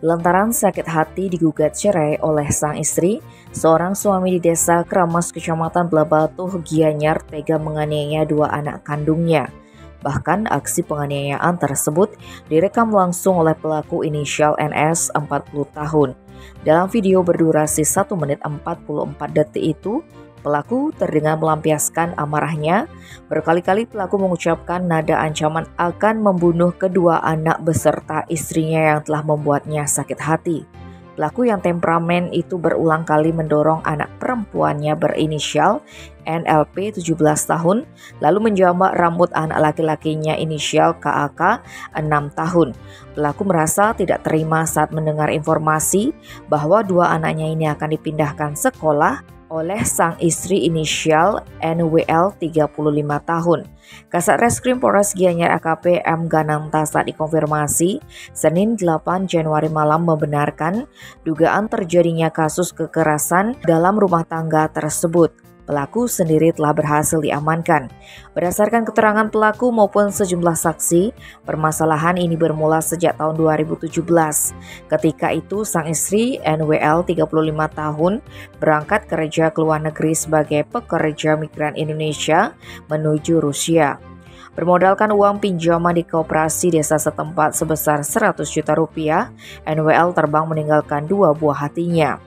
Lantaran sakit hati digugat cerai oleh sang istri, seorang suami di desa Kramas, Kecamatan Blabatuh, Gianyar tega menganiaya dua anak kandungnya. Bahkan aksi penganiayaan tersebut direkam langsung oleh pelaku inisial NS 40 tahun. Dalam video berdurasi 1 menit 44 detik itu, pelaku terdengar melampiaskan amarahnya. Berkali-kali pelaku mengucapkan nada ancaman akan membunuh kedua anak beserta istrinya yang telah membuatnya sakit hati. Pelaku yang temperamen itu berulang kali mendorong anak perempuannya berinisial NLP 17 tahun, lalu menjambak rambut anak laki-lakinya inisial KAK 6 tahun. Pelaku merasa tidak terima saat mendengar informasi bahwa dua anaknya ini akan dipindahkan sekolah oleh sang istri inisial NWL 35 tahun. Kasat Reskrim Polres Gianyar AKP M. Gananta saat dikonfirmasi Senin 8 Januari malam membenarkan dugaan terjadinya kasus kekerasan dalam rumah tangga tersebut. Pelaku sendiri telah berhasil diamankan. Berdasarkan keterangan pelaku maupun sejumlah saksi, permasalahan ini bermula sejak tahun 2017. Ketika itu sang istri NWL 35 tahun berangkat kerja ke luar negeri sebagai pekerja migran Indonesia menuju Rusia. Bermodalkan uang pinjaman di koperasi desa setempat sebesar 100 juta rupiah, NWL terbang meninggalkan dua buah hatinya.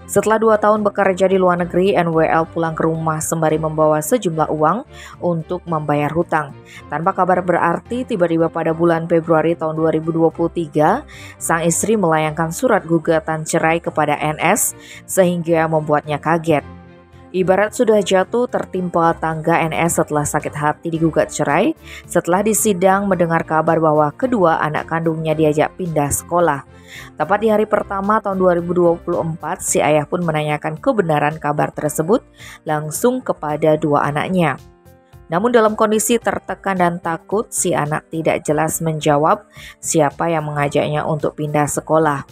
Setelah 2 tahun bekerja di luar negeri, NWL pulang ke rumah sembari membawa sejumlah uang untuk membayar hutang. Tanpa kabar berarti, tiba-tiba pada bulan Februari tahun 2023, sang istri melayangkan surat gugatan cerai kepada NS sehingga membuatnya kaget. Ibarat sudah jatuh tertimpa tangga, NS setelah sakit hati digugat cerai setelah di sidang mendengar kabar bahwa kedua anak kandungnya diajak pindah sekolah. Tepat di hari pertama tahun 2024, si ayah pun menanyakan kebenaran kabar tersebut langsung kepada dua anaknya. Namun dalam kondisi tertekan dan takut, si anak tidak jelas menjawab siapa yang mengajaknya untuk pindah sekolah.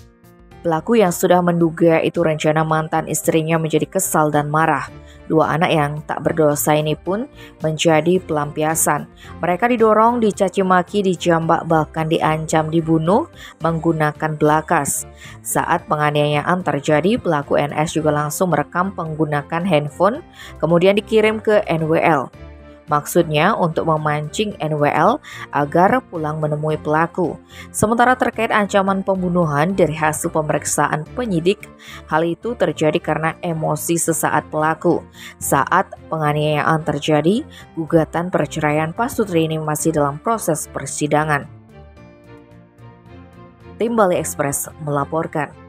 Pelaku yang sudah menduga itu rencana mantan istrinya menjadi kesal dan marah. Dua anak yang tak berdosa ini pun menjadi pelampiasan. Mereka didorong, dicaci maki, dijambak, bahkan diancam dibunuh menggunakan belakas. Saat penganiayaan terjadi, pelaku NS juga langsung merekam menggunakan handphone, kemudian dikirim ke NWL. Maksudnya untuk memancing NWL agar pulang menemui pelaku. Sementara terkait ancaman pembunuhan, dari hasil pemeriksaan penyidik, hal itu terjadi karena emosi sesaat pelaku. Saat penganiayaan terjadi, gugatan perceraian Pasutri ini masih dalam proses persidangan. Tim Bali Express melaporkan.